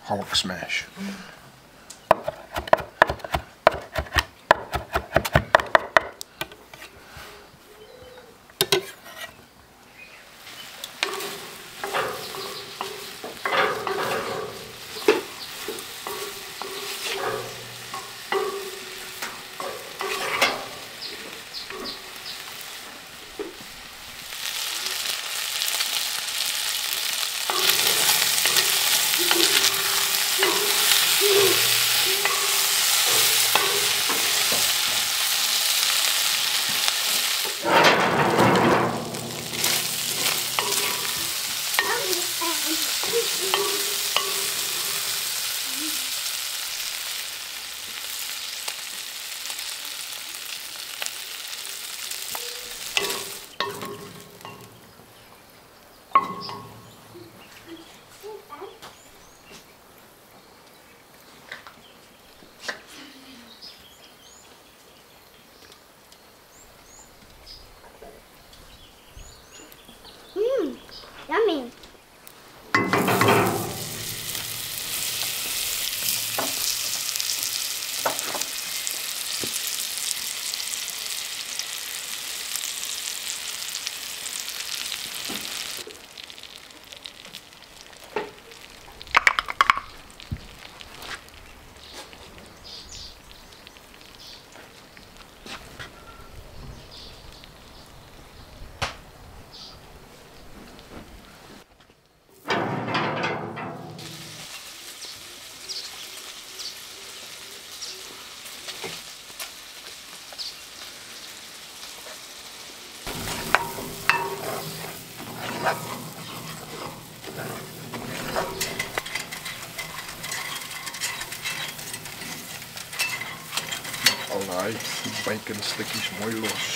Hulk smash. Yummy. Al daai bacon stukkies mooi los.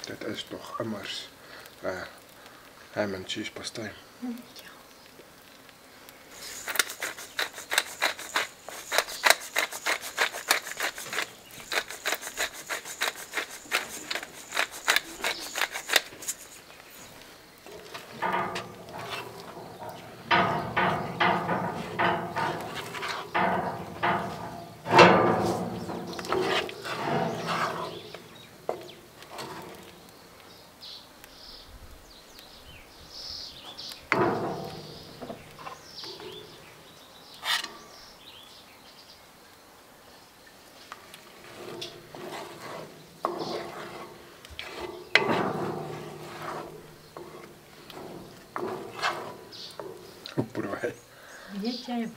Dit is toch immers ham and cheese pastei. Ja. Probeer. Weet jy wat?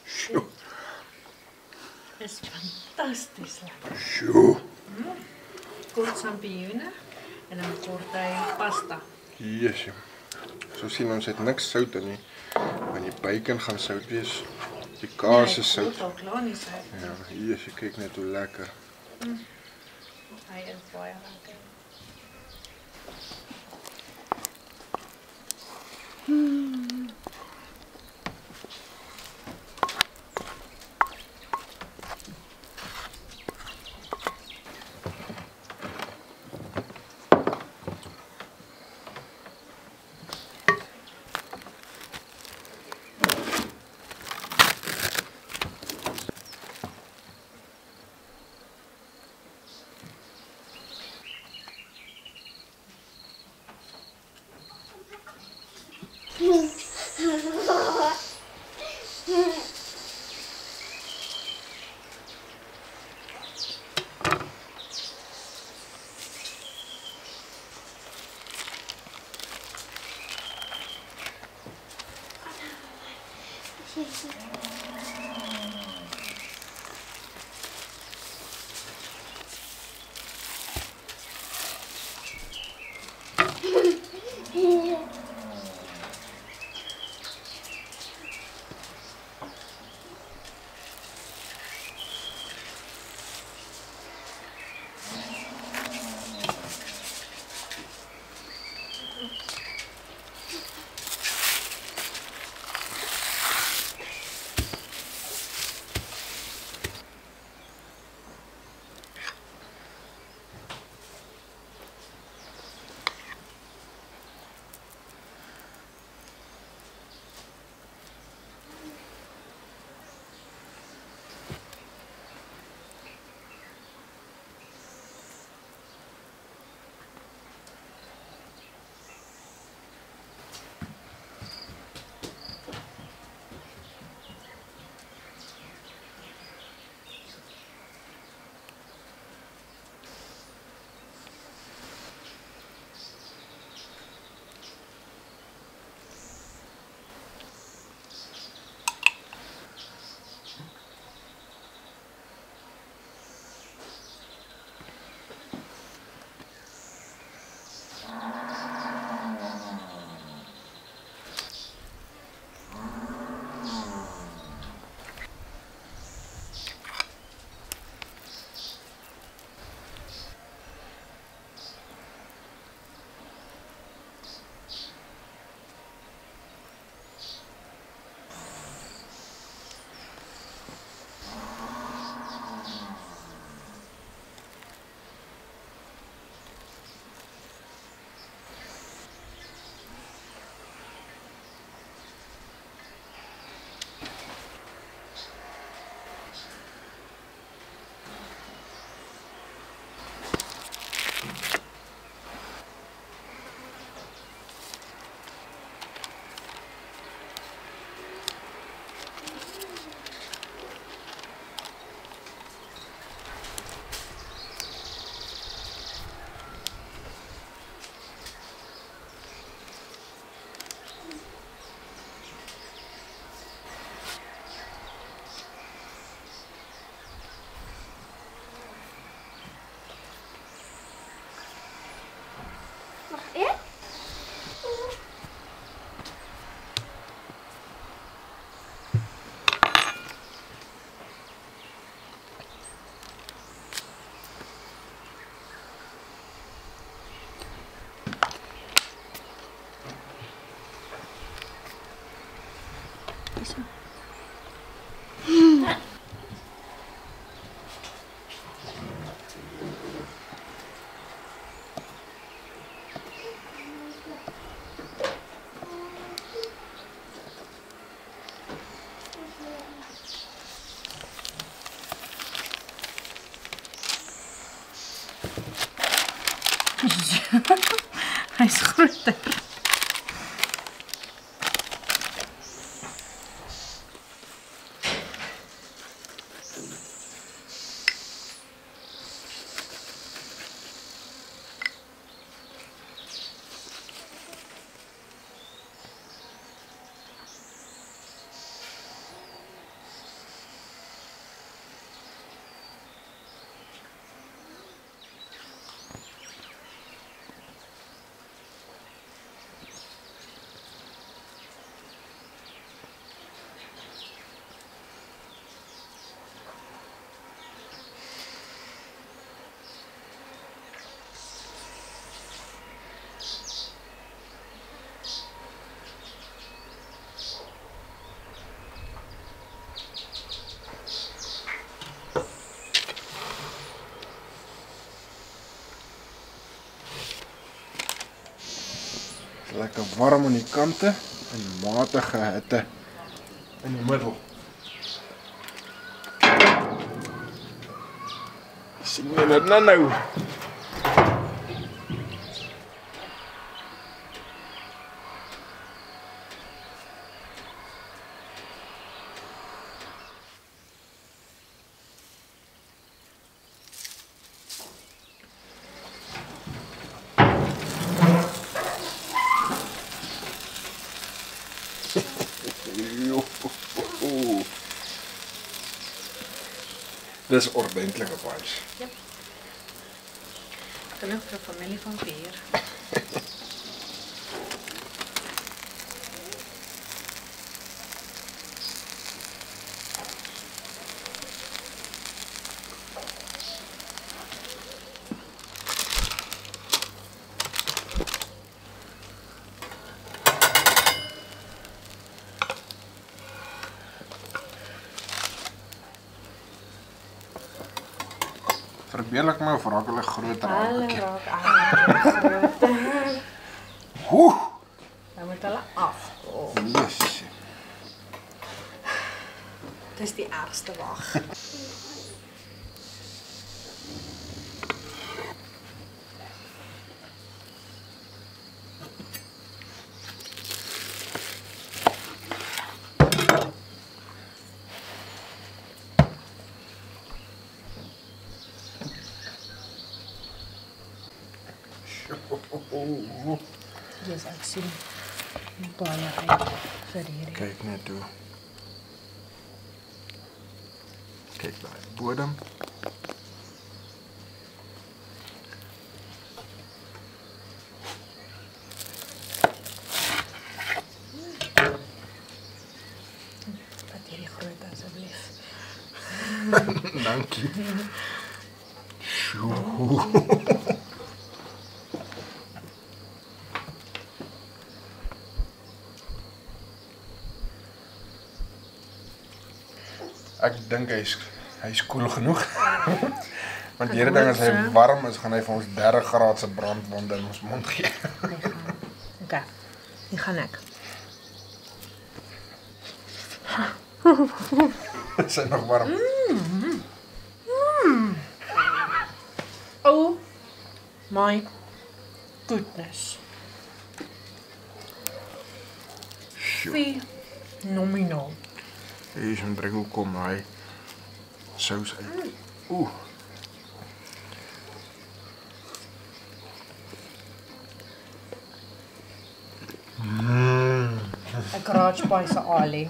Sjoe. Is fantasties lekker. Sjoe. Kort sampioene en dan kort hy pasta. Jesusie. So sien ons het niks sout in nie. Want die bacon gaan sout wees. Die kaas is sout. Al klaar nie sout. Ja, jesusie, kyk net hoe lekker. Hy is baie lekker. Hy's groter. Lekker warm aan die kante en matige hitte in die middel. Sien jy dit nou? Dis ordentlike punch. Yep. Genoeg vir 'n familie van 4. Verbeel ek my of raak hulle groter? Hulle raak groter. Dan moet hulle afkom. Yes. Dis die ergste wag. Dis ek sien baie uit vir hierdie. Kyk net toe. Kyk daai bodem. Wat hierdie groot asseblief. Dankie. Sjoe. Ek dink hy's koel genoeg. Want hierdie ding as hy warm is, gaan hy vir ons 30 grade se brandwonde in ons mond gee. Okay. Hier gaan ek. Is hy nog warm? Oh my goodness. Phenomenal. Hier is 'n druk hoe kom hy sous uit. Oeh. Ek garage by se Ali.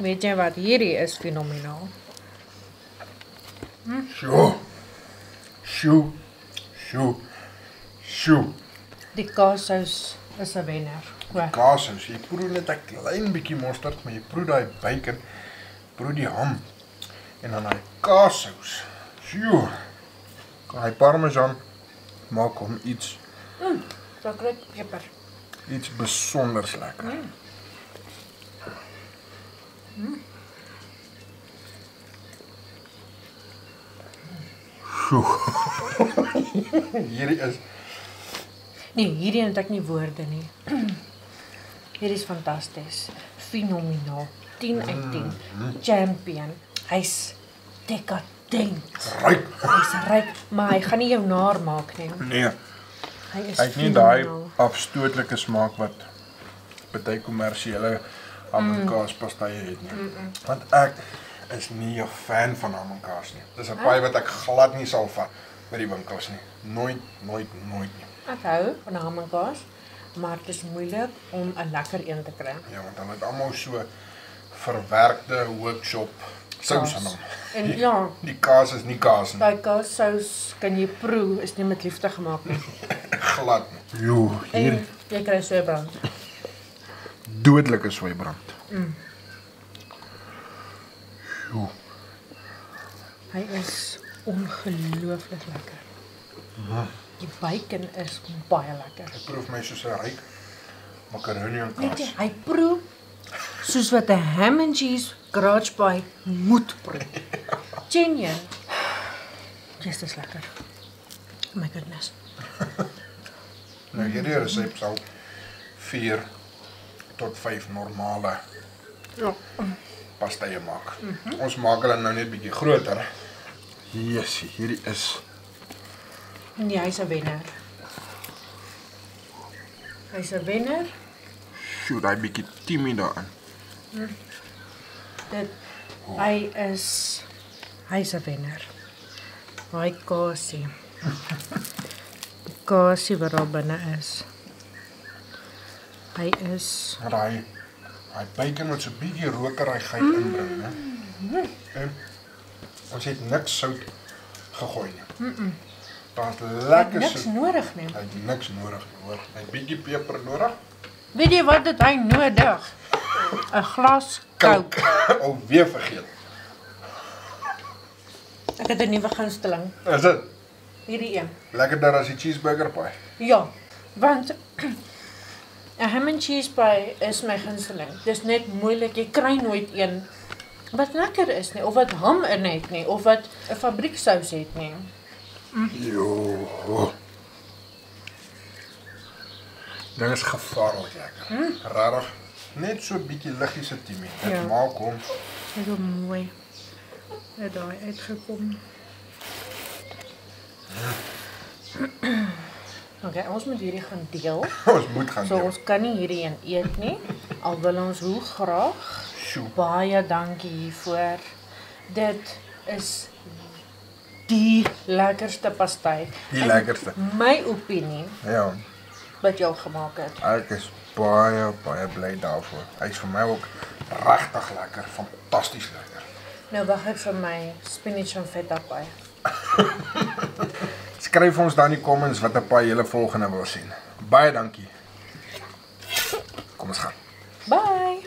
Weet jy wat hierdie is fenomenaal? Sjoe. Die kaassous is 'n wenner. Kaassous, jy proe net 'n klein bietjie mosterd, maar jy proe daai bacon, proe die ham en dan daai kaassous. Sjoe. Daai parmesan maak hom iets Chocolate peper. iets besonders lekker. Hierdie is Nee, hierdie het ek nie woorde nie. Hierdie is fantasties. Fenomenaal. 10 uit 10. Champion. Hy's dekadent. ryk. Hy's ryk, maar hy gaan nie jou naar maak nie. Nee, Hy is hy het nie daai fenomenaal. afstootlike smaak wat baie kommersiële ham en kaas pastye het nie. Want ek is nie 'n fan van ham en kaas nie. Dis 'n paai wat ek glad nie sal vat by die winkels nie. Nooit nie. Ek hou van ham en kaas, maar dit is moeilik om 'n lekker een te kry. Ja, want hulle het almal so verwerkte workshop sous aan hom. En ja, Die kaas is nie kaas nie. daai kaassous kan jy proe, is nie met liefde gemaak nie. Glad nie. Jo, hier En jy kry so brand. dodelike swybrand. Jo. Hy is ongelooflik lekker. Die bacon is baie lekker. Hy proef my soos 'n ryk makaroni en Weet jy, kaas. hy proe soos wat 'n ham and cheese garage pie moet proe. Genuine. Dis is lekker. Oh my goodness. Nou hierdie resep sal 4 tot 5 normale Ja. pastye maak. Ons maak hulle nou net bietjie groter. Jessie, hierdie is Nee, hy's 'n wenner. Hy's 'n wenner. shoot, hy bietjie timie daarin. Hy's 'n wenner. Hy kasie. Die kasie wat daar binne is. Hy is Maar hy bacon met so 'n bietjie rokerigheid inbring, né? En ons het niks sout gegooi nie. Daar's lekker niks sout. nodig nie. Hy het niks nodig nie, hoor. Hy het bietjie peper nodig. Weet jy wat het hy nodig? 'n glas Coke. Alweer vergeet. Ek het 'n nuwe gunsteling. Is dit Hierdie een. lekkerder as die cheeseburger pie? Ja, want 'n ham and cheese pie is my gunsteling. Dis net moeilik, jy kry nooit een wat lekker is nie, of wat ham in het nie, of wat 'n fabrieksous het nie. Jo. Dit is gevaarlik lekker. Regtig. Net so 'n bietjie liggies timie. Dit Ja. maak hom. Dit is mooi. Het daai uitgekom. Okay, ons moet hierdie gaan deel. Ons moet gaan So doen. ons kan nie hierdie een eet nie, al wil ons hoe graag. Sjoe. Baie dankie hiervoor. Dit is die lekkerste pastei. Die In lekkerste. My opinie Ja. wat jy al gemaak het. Ek is baie bly daarvoor. Hy's vir my ook regtig lekker, fantasties lekker. Nou wag ek vir my spinach en feta pie. Skryf ons dan in die comments watter pie julle volgende wil sien. Baie dankie. Kom ons gaan. Bye.